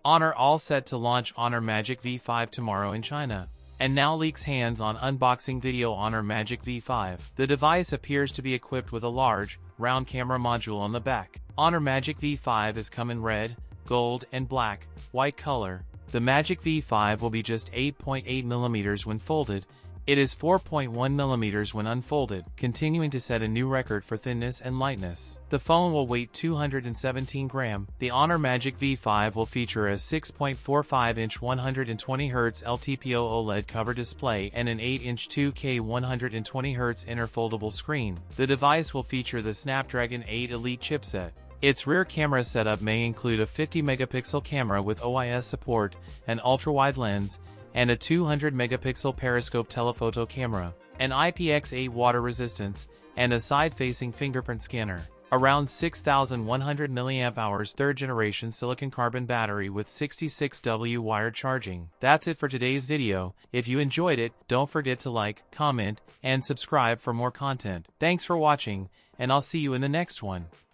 Honor all set to launch Honor Magic V5 tomorrow in China. And now leaks hands-on unboxing video Honor Magic V5. The device appears to be equipped with a large, round camera module on the back. Honor Magic V5 is come in red, gold, and black, white color. The Magic V5 will be just 8.8 mm when folded. It is 4.1 mm when unfolded, continuing to set a new record for thinness and lightness. The phone will weigh 217 grams. The Honor Magic V5 will feature a 6.45-inch 120Hz LTPO OLED cover display and an 8-inch 2K 120Hz inner foldable screen. The device will feature the Snapdragon 8 Elite chipset. Its rear camera setup may include a 50-megapixel camera with OIS support, an ultra-wide lens, and a 200-megapixel periscope telephoto camera, an IPX8 water resistance, and a side-facing fingerprint scanner. Around 6,100 mAh third-generation silicon-carbon battery with 66W wired charging. That's it for today's video. If you enjoyed it, don't forget to like, comment, and subscribe for more content. Thanks for watching, and I'll see you in the next one.